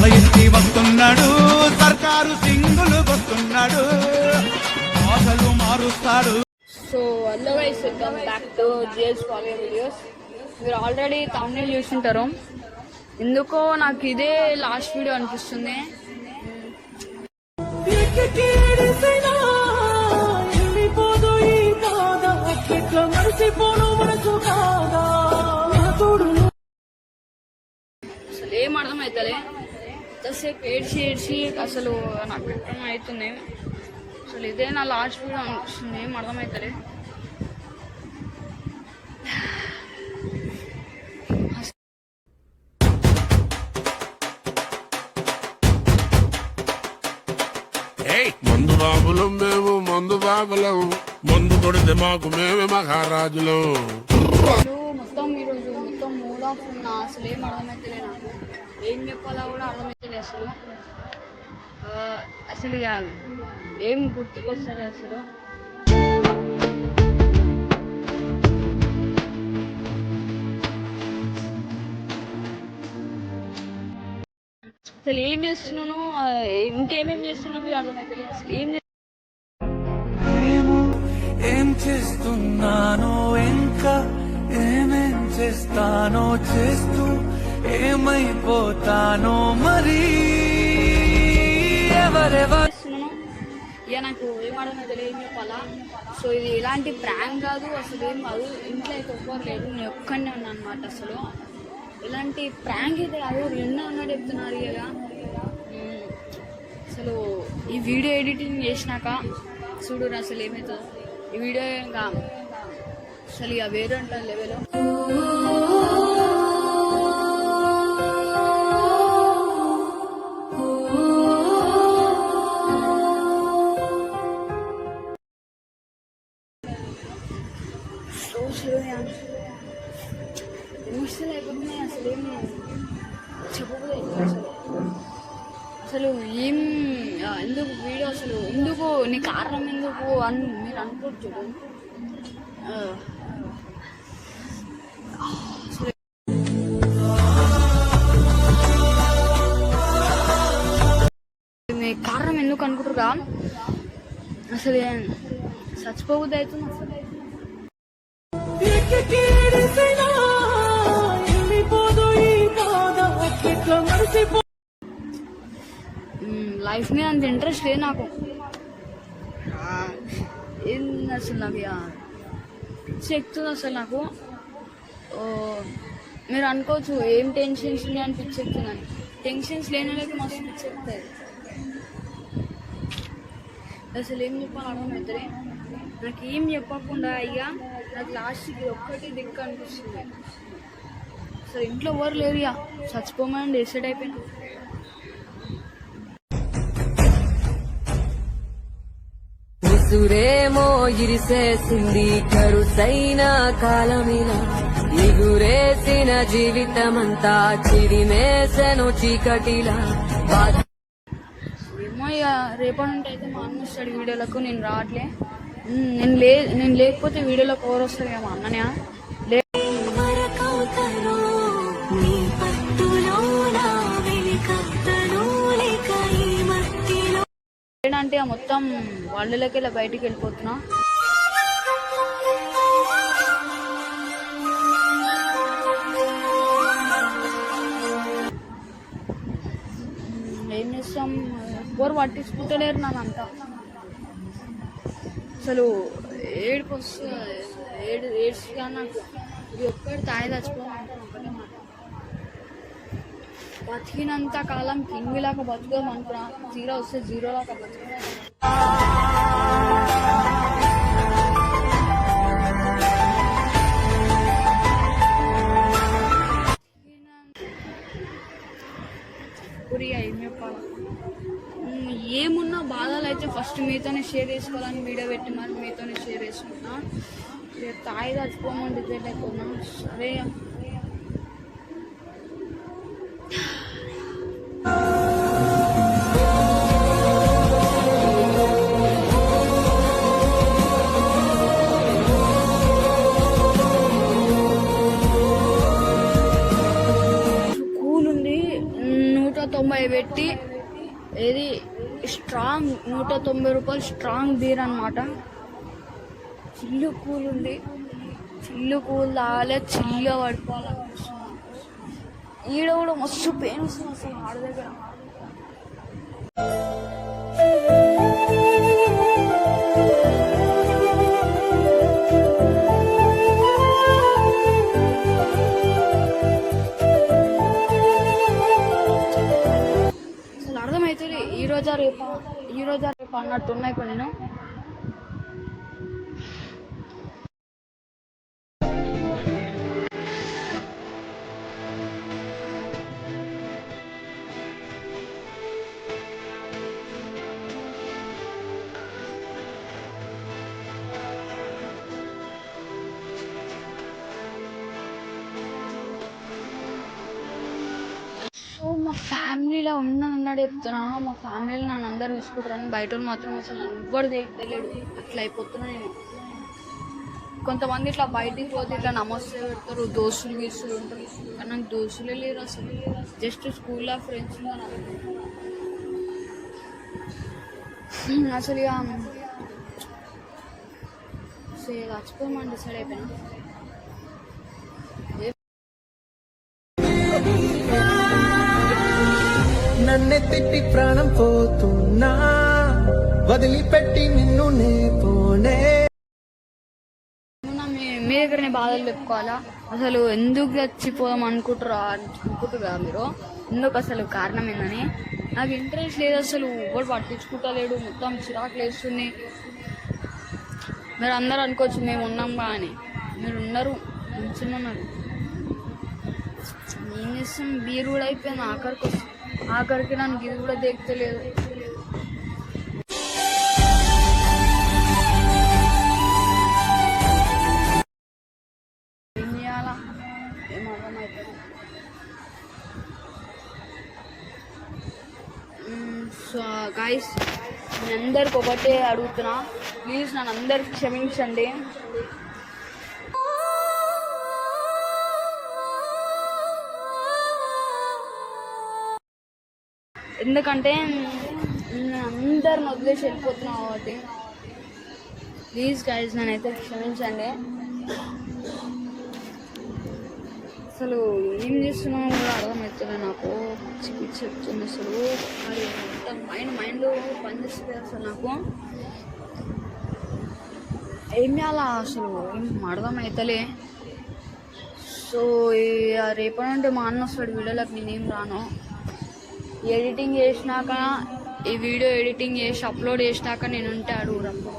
ఎత్తి వస్తున్నాడు, సర్కారు సింగులు వస్తున్నాడు, ఆశలు మారుస్తాడు. So hello guys, welcome back to GS college videos. మీరు ఆల్రెడీ థంబ్నెయిల్ చూసింటారు. ఎందుకో నాకు ఇదే లాస్ట్ వీడియో అనిపిస్తుంది. అసలు ఏం అర్థమవుతలే, ఎంతసేపు ఏడ్చి అసలు నాకు అర్థం అవుతుంది. అసలు ఇదే నా లాస్ట్ వీడియో అనిపిస్తుంది. ఏం అర్థమవుతలే. మందు బాబులం మేము, మందు బాబులం, మందు కొడితే మాకు మేమే మహారాజులం. మొత్తం ఈరోజు మొత్తం మూడ్ ఆఫ్ ఉన్నా. అసలు ఏం అర్థమైతలే, నాకు ఏం చెప్పాలో కూడా అర్థమైతలే. అసలు ఏం గుర్తుకొస్తుంది అసలు. అసలు ఏం చేస్తున్నాను, ఇంకేమేం చేస్తున్నాను అర్థమైతలేదు. అసలు ఏం చేస్తున్నానో, ఇంకా ఏమేం చేస్తానో, చేస్తూ ఏమైపోతానో మరి ఎవరెవరు ఇక నాకు ఏం అర్థమైతే ఏం చెప్పాలా. సో ఇది ఇలాంటి ప్రాంక్ కాదు, అసలు ఏం కాదు. ఇంట్లో అయితే ఒక్కరు లేదు, నేను ఒక్కనే ఉన్నాను అనమాట. అసలు ఇలాంటి ప్రాంక్ అయితే కాదు, నిన్న ఉన్నట్టు చెప్తున్నారు. ఇక అసలు ఈ వీడియో ఎడిటింగ్ చేసినాక చూడు అసలు ఏమవుతుందో. ఈ వీడియో ఇంకా అసలు ఇక వేరే ఉంటుంది లెవెల్. ఎమోషనల్ అయిపోతున్నాయి. అసలు ఏం చెప్పబోదు. అసలు ఏం ఎందుకు వీడియో, అసలు ఎందుకు, నీ కారణం ఎందుకు అని మీరు అనుకోవచ్చు. మీ కారణం ఎందుకు అనుకుంటారుగా. అసలు చచ్చిపోవద్దు అవుతుంది. అసలు లైఫ్ మీద అంత ఇంట్రెస్ట్ లేదు నాకు. ఏంది అసలు నాకు చెప్తుంది అసలు నాకు. మీరు అనుకోవచ్చు ఏం టెన్షన్స్ ఉన్నాయి అని పిచ్చెక్కుతున్నాను. టెన్షన్స్ లేని వాళ్ళకి మస్తు పిచ్చెక్కుతాయి. అసలు ఏం చెప్పాలి అర్థమవుతుంది. నాకు ఏం చెప్పకుండా అయ్యా నాకు లాస్ట్కి ఒక్కటి దిక్కు అనిపిస్తుంది. అసలు ఇంట్లో ఎవరు లేరు, ఇక చచ్చిపోమని డిసైడ్ అయిపోయినా. ఉసురేమో ఇరిసేసింది కరుసైన కాలమిలా, ఎగురేసిన జీవితమంతా చిరిమేసెను చీకటిలా. ఏమో ఇక రేపటి నుండి అయితే మా అన్న వస్తాడు వీడియోలకు. నేను రావట్లే. నేను లేకపోతే వీడియోలోకి ఎవరు వస్తారు మా అన్ననే. అంటే మొత్తం వాళ్ళకి ఇలా బయటికి వెళ్ళిపోతున్నా. ఏం చేస్తాం, ఎవరు పట్టించుకుంటలేరు నానంతా. అసలు ఏడుపు వస్తుంది, ఏడ్చుగా నాకు. ఇది ఒక్కటి తాయి చచ్చిపోమంటాను ఒకటే మాట. బతికినంత కాలం కింగ్ లాగా బతుకుదాం అనుకున్నా. జీరో వస్తే జీరో లాగా బతుకుదా. ఏం చెప్పాలి, ఏమున్నా బాధలు అయితే ఫస్ట్ మీతోనే షేర్ చేసుకోవాలని వీడియో పెట్టి మరి మీతోనే షేర్ చేసుకున్నా. తాయి చచ్చిపోమని డిసైడ్ అయిపోయినా. సరే 190 పెట్టి ఏది స్ట్రాంగ్ 190 రూపాయలు స్ట్రాంగ్ బీర్ అనమాట. చిల్లు కూల్ ఉంది, చిల్లు కూల్ తాగాలి, చిల్లుగా పడిపోవాలనిపిస్తుంది. ఈడ కూడా మస్తు పెయిన్ వస్తుంది అసలు ఆడ దగ్గర. అసలు అర్థమవుతుంది ఈ రోజా రేపా అన్నట్టున్నాయి కొన్ని. సో మా ఫ్యామిలీలో ఉన్నాడు చెప్తున్నా, మా ఫ్యామిలీలో నన్ను అందరు చూసుకుంటారని, బయట వాళ్ళు మాత్రం అసలు ఎవ్వరు తెలియడు. అట్లా అయిపోతున్నా నేను. కొంతమంది ఇట్లా బయటికి పోతే ఇట్లా నమస్తే పెడతారు, దోస్తులు గీస్తులు ఉంటారు, కానీ నాకు దోస్తులే లేరు అసలు. జస్ట్ స్కూల్లో ఫ్రెండ్స్ అసలు ఇక చచ్చిపోమని డిసైడ్ అయిపోయినా. నన్నే తిట్టి ప్రాణం పోతున్నా, వదిలిపెట్టి నిన్ను నే పోనే. మీ దగ్గరనే బాధలు చెప్పుకోవాలా? అసలు ఎందుకు చచ్చిపోదాం అనుకుంటురా మీరు? ఎందుకు అసలు కారణం ఏందని నాకు ఇంట్రెస్ట్ లేదు అసలు. ఎవరు పట్టించుకుంటలేడు, మొత్తం చిరాకు లేస్తుంది. మీరు అందరూ అనుకోవచ్చు మేము ఉన్నాంగా అని, మీరు ఉన్నారు, మంచిగా ఉన్నారు. ఏం చేస్తాం, బీరు కూడా అయిపోయింది. ఆఖరికి నన్ను ఇది కూడా దేక్తలేదు. ఏం చేయాలా ఏం అర్థమవుతుంది. సో గైస్, నేను అందరికి ఒకటే అడుగుతున్నా, ప్లీజ్ నన్ను అందరికి క్షమించండి. ఎందుకంటే నేను అందరిని వదిలేసి వెళ్ళిపోతున్నా కాబట్టి ప్లీజ్ గైస్ నేనైతే క్షమించండి. అసలు ఏం చేస్తున్నామో కూడా అర్థమవుతుంది నాకు. పిచ్చి చెప్తుంది అసలు. అది మొత్తం మైండ్లో పనిచేస్తుంది అసలు. నాకు ఏం చేయాలా అసలు ఏం అర్థమవుతలే. సో రేపటి నుండి మా అన్న వస్తాడు వీడియోలకు, నేనేం రాను. ఎడిటింగ్ చేసినాక, ఈ వీడియో ఎడిటింగ్ చేసి అప్లోడ్ చేసినాక నేను ఉంటే అడుగురప్పుడు.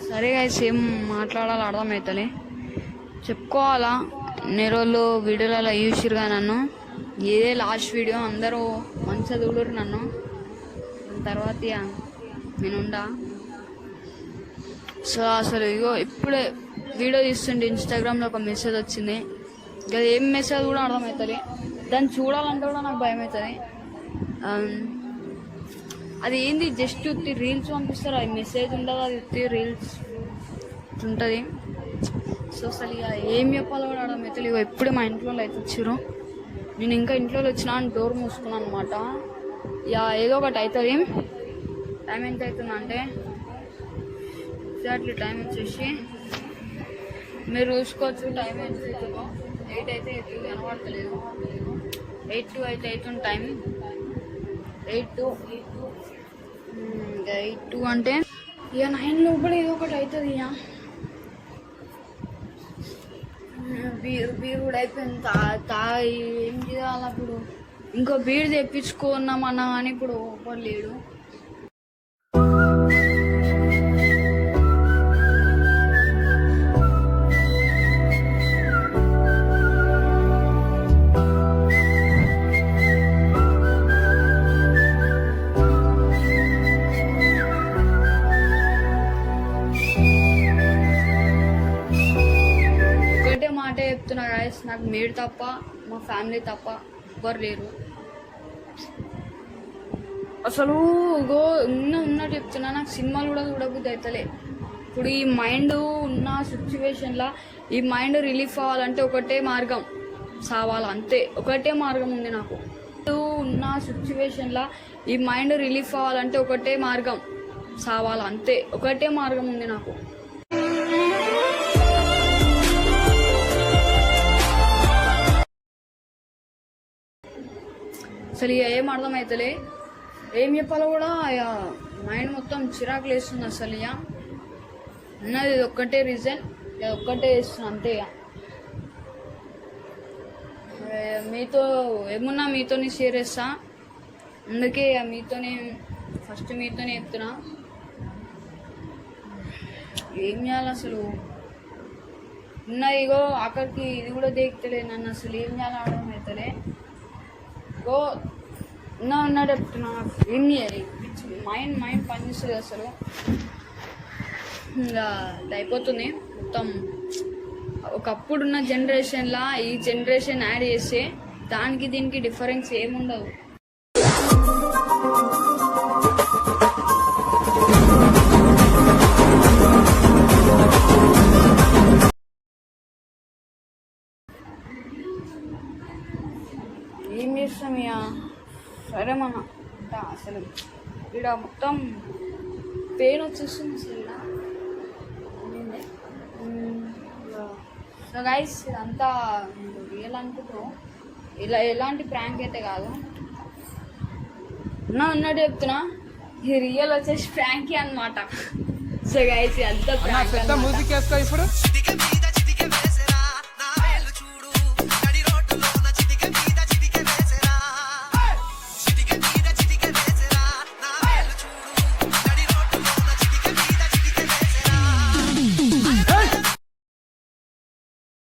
సరే గైస్, ఏం మాట్లాడాలో అర్థమవుతలే, చెప్పుకోవాలా. ఎన్ని రోజులు వీడియోలలో చూసిరుగా నన్ను. ఇదే లాస్ట్ వీడియో, అందరూ మంచిగా చూడరు నన్ను. తర్వాత నేనుండా. సో అసలు ఇగో ఇప్పుడే వీడియో తీస్తుంటే ఇన్స్టాగ్రామ్లో ఒక మెసేజ్ వచ్చింది. అది ఏం మెసేజ్ కూడా అర్థమవుతుంది. దాన్ని చూడాలంటే కూడా నాకు భయం అవుతుంది. అది ఏంది, జస్ట్ రీల్స్ పంపిస్తారు, అది మెసేజ్ ఉండదు, అది రీల్స్ ఉంటుంది. సో అసలు ఇక ఏం చెప్పాలో కూడా అర్థమవుతుంది. ఇక ఎప్పుడే మా ఇంట్లో అయితే వచ్చారు, నేను ఇంకా ఇంట్లో వచ్చినా అని డోర్ మూసుకున్నాను అనమాట. ఇక ఏదో ఒకటి అవుతుంది. టైం ఎంత అవుతుందంటే ఎగ్జాక్ట్లీ టైం వచ్చేసి మీరు చూసుకోవచ్చు. టైం ఎంత అవుతుందో 8 అయితే అవుతుంది, కనబడతలేదు. 8:02 అయితే అవుతుంది టైం. 8:02 అంటే ఇక 9 లోపల ఏదో ఒకటి అవుతుంది. ఇక బీర్ కూడా అయిపోయింది. ఏం చేయాలి అప్పుడు? ఇంకో బీర్ తెప్పించుకున్నామన్నా కానీ ఇప్పుడు ఓపెన్ లేడు. ఒకటే మాట చెప్తున్నా గాయస్, నాకు మీరు తప్ప, మా ఫ్యామిలీ తప్ప ఎవ్వరు లేరు. అసలు ఉన్నట్టు చెప్తున్నా, నాకు సినిమాలు కూడా చూడబుద్ధి అవుతలే. ఇప్పుడు ఈ మైండ్ ఉన్న సిచ్యువేషన్లో ఈ మైండ్ రిలీఫ్ అవ్వాలంటే ఒకటే మార్గం, సావాలి అంతే. ఒకటే మార్గం ఉంది నాకు. ఉన్న సిచ్యువేషన్లో ఈ మైండ్ రిలీఫ్ అవ్వాలంటే ఒకటే మార్గం, సావాలి అంతే. ఒకటే మార్గం ఉంది నాకు. అసలు ఇక ఏం అర్థమవుతలే, ఏం చెప్పాలో కూడా ఇక మైండ్ మొత్తం చిరాకు లేస్తుంది. అసలు ఇక ఉన్నది ఒక్కటే రీజన్, ఒక్కటే చేస్తున్నా అంతే. ఇక మీతో ఏమున్నా మీతోనే షేర్ చేస్తా, అందుకే ఇక మీతోనే ఫస్ట్ మీతోనే చెప్తున్నా. ఏం చేయాలి అసలు, ఉన్నది ఇగో ఆఖరికి ఇది కూడా దేక్తలే నన్ను. అసలు ఏం చేయాలి అర్థం అవుతలే. గో ఉన్నాడు చెప్తున్నా, ఏం చేయాలి, మైండ్ పనిచేస్తుంది అసలు. ఇంకా ఇది అయిపోతుంది మొత్తం. ఒకప్పుడున్న జనరేషన్లా ఈ జనరేషన్ యాడ్ చేస్తే దానికి దీనికి డిఫరెన్స్ ఏముండదు. ఏం చేస్తాం ఇక, సరే మన అసలు ఇక్కడ మొత్తం పెయిన్ వచ్చేస్తుంది అసలు. సో గైస్, ఇదంతా రియల్ అనుకుంటున్నాం, ఇలా ఎలాంటి ప్రాంక్ అయితే కాదు. ఉన్నట్టు చెప్తున్నా, ఈ రియల్ వచ్చేసి ప్రాంక్ అన్నమాట. సో గైస్, ఇదంతా ప్రాంక్ అన్నమాట. మ్యూజిక్ వేసుకో ఇప్పుడు.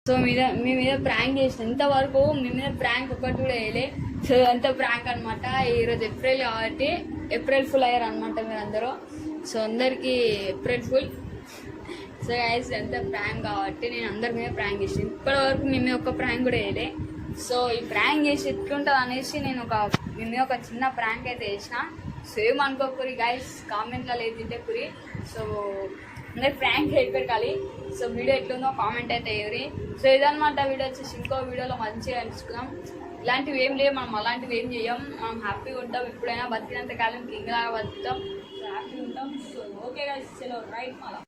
సో మీ మీద ప్రాంక్ చేసిన ఇంతవరకు మీ మీద ప్రాంక్ ఒకటి కూడా వేయలే. సో అంతా ప్రాంక్ అనమాట. ఈరోజు ఏప్రిల్ కాబట్టి ఏప్రిల్ ఫుల్ అయ్యారు అనమాట మీరు అందరూ. సో అందరికీ ఏప్రిల్ ఫుల్. సో గైస్, అంతా ప్రాంక్ కాబట్టి నేను అందరి మీద ప్రాంక్ చేసాను. ఇప్పటి వరకు మీ మీద ఒక ప్రాంక్ కూడా వేయలే. సో ఈ ప్రాంక్ చేసి ఎట్లుంటుంది అనేసి నేను మీ మీద ఒక చిన్న ప్రాంక్ అయితే వేసిన. సో ఏమనుకోకూరి గైస్, కామెంట్లో లేదు తింటే కురి. సో అందరు ప్రాంక్ అయిపోయాలి. సో వీడియో ఎట్లుందో కామెంట్ అయితే వేయరి. సో ఇదన్నమాట వీడియో వచ్చేసి. ఇంకో వీడియోలో మంచిగా తెలుసుకుందాం. ఇలాంటివి ఏం లేవు, మనం అలాంటివి ఏం చేయం. మనం హ్యాపీగా ఉంటాం, ఎప్పుడైనా బతికినంత కాలం కింగ్ లాగా బతుకుతాం. సో హ్యాపీగా ఉంటాం. సో ఓకే గైస్, చలో రైట్ మళ్ళీ.